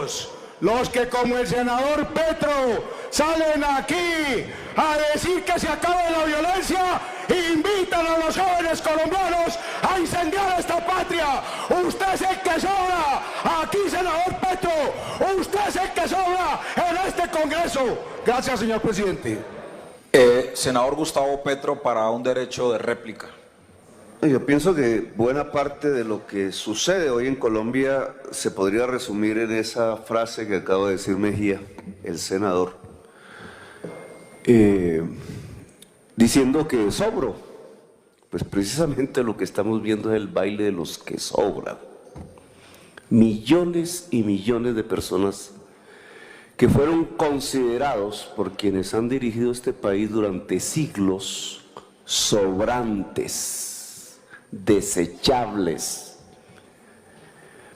políticos, los que como el senador Petro salen aquí a decir que se acabe la violencia, invitan a los jóvenes colombianos a incendiar esta patria. Usted es el que sobra aquí, senador Petro, usted es el que sobra en este Congreso. Gracias, señor presidente. Senador Gustavo Petro, para un derecho de réplica. Yo pienso que buena parte de lo que sucede hoy en Colombia se podría resumir en esa frase que acaba de decir Mejía, el senador, diciendo que sobro. Pues precisamente lo que estamos viendo es el baile de los que sobran. Millones y millones de personas que fueron considerados por quienes han dirigido este país durante siglos sobrantes, desechables,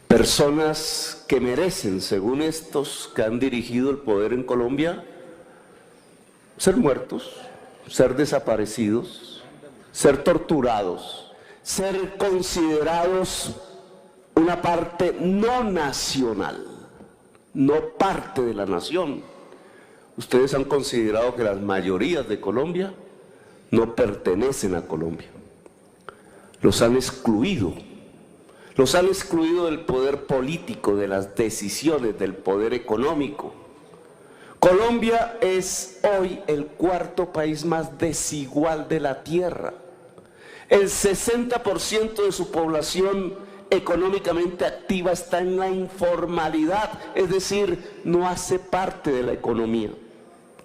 personas que merecen, según estos que han dirigido el poder en Colombia, ser muertos, ser desaparecidos, ser torturados, ser considerados una parte no nacional, no parte de la nación. Ustedes han considerado que las mayorías de Colombia no pertenecen a Colombia. Los han excluido del poder político, de las decisiones, del poder económico. Colombia es hoy el cuarto país más desigual de la tierra. El 60% de su población económicamente activa está en la informalidad, es decir, no hace parte de la economía.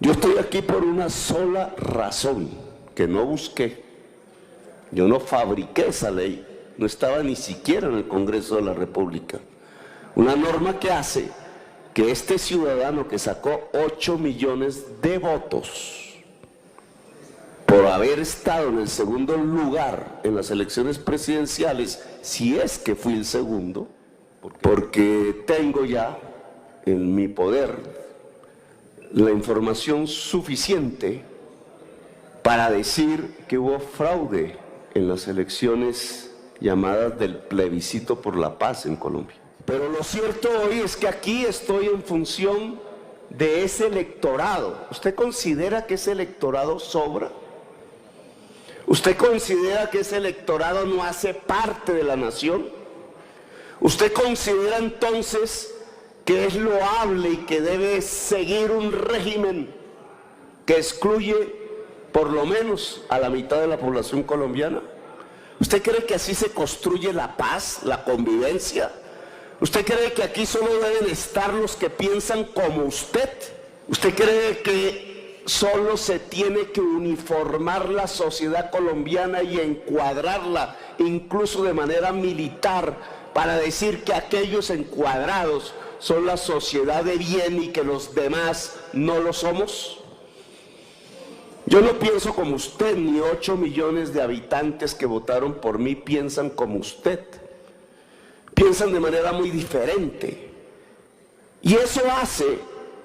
Yo estoy aquí por una sola razón, que no busqué. Yo no fabriqué esa ley, no estaba ni siquiera en el Congreso de la República. Una norma que hace que este ciudadano que sacó 8 millones de votos por haber estado en el segundo lugar en las elecciones presidenciales, si es que fui el segundo, porque tengo ya en mi poder la información suficiente para decir que hubo fraude en las elecciones llamadas del plebiscito por la paz en Colombia. Pero lo cierto hoy es que aquí estoy en función de ese electorado. ¿Usted considera que ese electorado sobra? ¿Usted considera que ese electorado no hace parte de la nación? ¿Usted considera entonces que es loable y que debe seguir un régimen que excluye por lo menos a la mitad de la población colombiana? ¿Usted cree que así se construye la paz, la convivencia? ¿Usted cree que aquí solo deben estar los que piensan como usted? ¿Usted cree que solo se tiene que uniformar la sociedad colombiana y encuadrarla, incluso de manera militar, para decir que aquellos encuadrados son la sociedad de bien y que los demás no lo somos? Yo no pienso como usted, ni 8 millones de habitantes que votaron por mí piensan como usted. Piensan de manera muy diferente. Y eso hace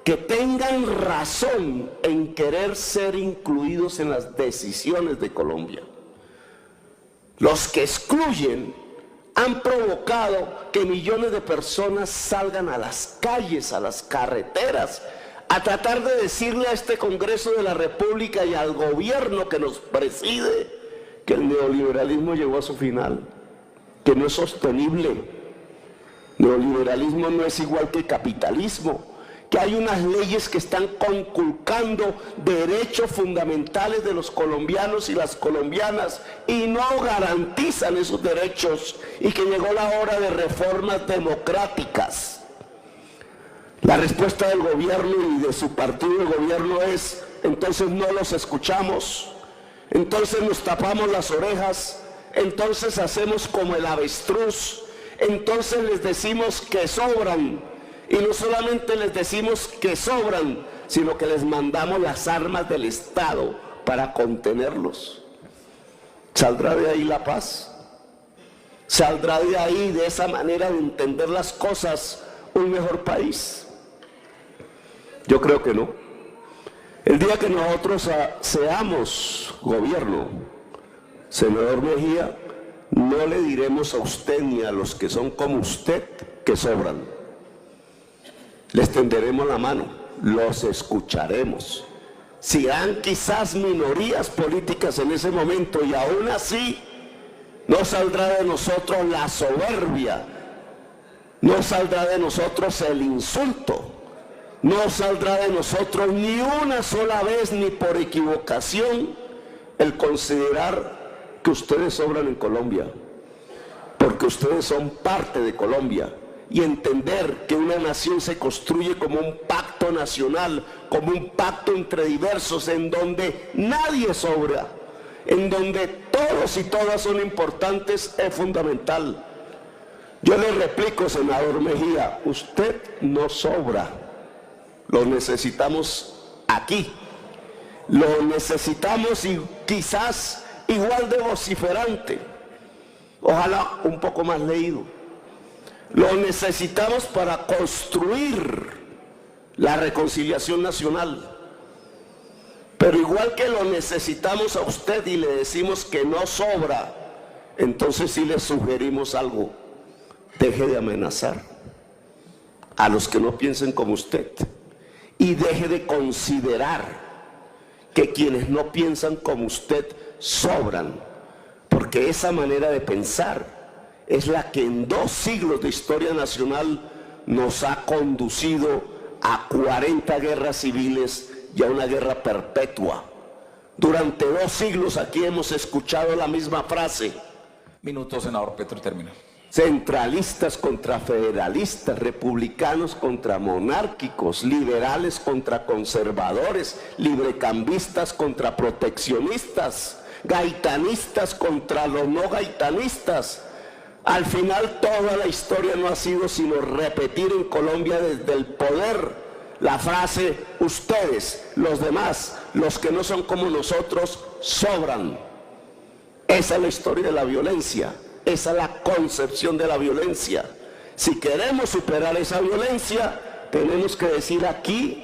que tengan razón en querer ser incluidos en las decisiones de Colombia. Los que excluyen han provocado que millones de personas salgan a las calles, a las carreteras, a tratar de decirle a este Congreso de la República y al gobierno que nos preside que el neoliberalismo llegó a su final, que no es sostenible. Neoliberalismo no es igual que capitalismo, que hay unas leyes que están conculcando derechos fundamentales de los colombianos y las colombianas y no garantizan esos derechos, y que llegó la hora de reformas democráticas. La respuesta del gobierno y de su partido de gobierno es: entonces no los escuchamos, entonces nos tapamos las orejas, entonces hacemos como el avestruz, entonces les decimos que sobran, y no solamente les decimos que sobran, sino que les mandamos las armas del Estado para contenerlos. ¿Saldrá de ahí la paz? ¿Saldrá de ahí, de esa manera de entender las cosas, un mejor país? Yo creo que no. El día que nosotros seamos gobierno, senador Mejía, no le diremos a usted ni a los que son como usted que sobran. les tenderemos la mano, los escucharemos. Serán quizás minorías políticas en ese momento y aún así no saldrá de nosotros la soberbia, no saldrá de nosotros el insulto, no saldrá de nosotros ni una sola vez ni por equivocación el considerar que ustedes sobran en Colombia, porque ustedes son parte de Colombia. Y entender que una nación se construye como un pacto nacional, como un pacto entre diversos, en donde nadie sobra, en donde todos y todas son importantes, es fundamental. Yo le replico, senador Mejía, usted no sobra, lo necesitamos aquí, lo necesitamos y quizás igual de vociferante, ojalá un poco más leído. Lo necesitamos para construir la reconciliación nacional. Pero igual que lo necesitamos a usted y le decimos que no sobra, entonces sí le sugerimos algo. Deje de amenazar a los que no piensen como usted y deje de considerar que quienes no piensan como usted sobran, porque esa manera de pensar es la que en 2 siglos de historia nacional nos ha conducido a 40 guerras civiles y a una guerra perpetua. Durante 2 siglos aquí hemos escuchado la misma frase. Minuto, senador Petro, y termina. Centralistas contra federalistas, republicanos contra monárquicos, liberales contra conservadores, librecambistas contra proteccionistas, gaitanistas contra los no gaitanistas. Al final toda la historia no ha sido sino repetir en Colombia desde el poder la frase: ustedes, los demás, los que no son como nosotros, sobran. Esa es la historia de la violencia, esa es la concepción de la violencia. Si queremos superar esa violencia, tenemos que decir aquí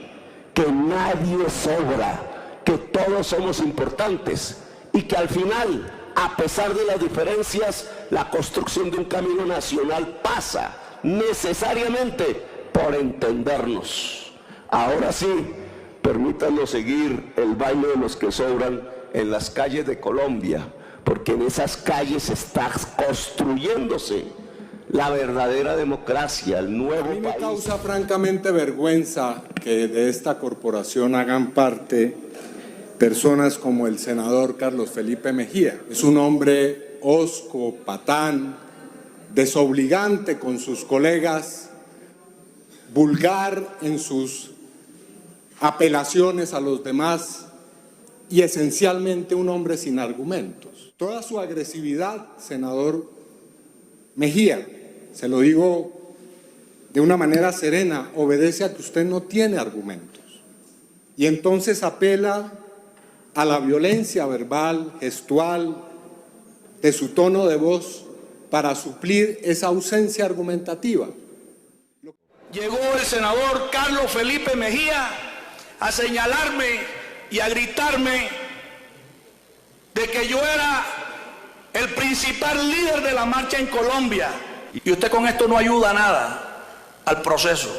que nadie sobra, que todos somos importantes y que al final, a pesar de las diferencias, la construcción de un camino nacional pasa necesariamente por entendernos. Ahora sí, permítanos seguir el baile de los que sobran en las calles de Colombia, porque en esas calles está construyéndose la verdadera democracia, el nuevo país. A mí me causa francamente vergüenza que de esta corporación hagan parte personas como el senador Carlos Felipe Mejía. Es un hombre hosco, patán, desobligante con sus colegas, vulgar en sus apelaciones a los demás y esencialmente un hombre sin argumentos. Toda su agresividad, senador Mejía, se lo digo de una manera serena, obedece a que usted no tiene argumentos y entonces apela a la violencia verbal, gestual, de su tono de voz para suplir esa ausencia argumentativa. Llegó el senador Carlos Felipe Mejía a señalarme y a gritarme de que yo era el principal líder de la marcha en Colombia. Y usted con esto no ayuda nada al proceso.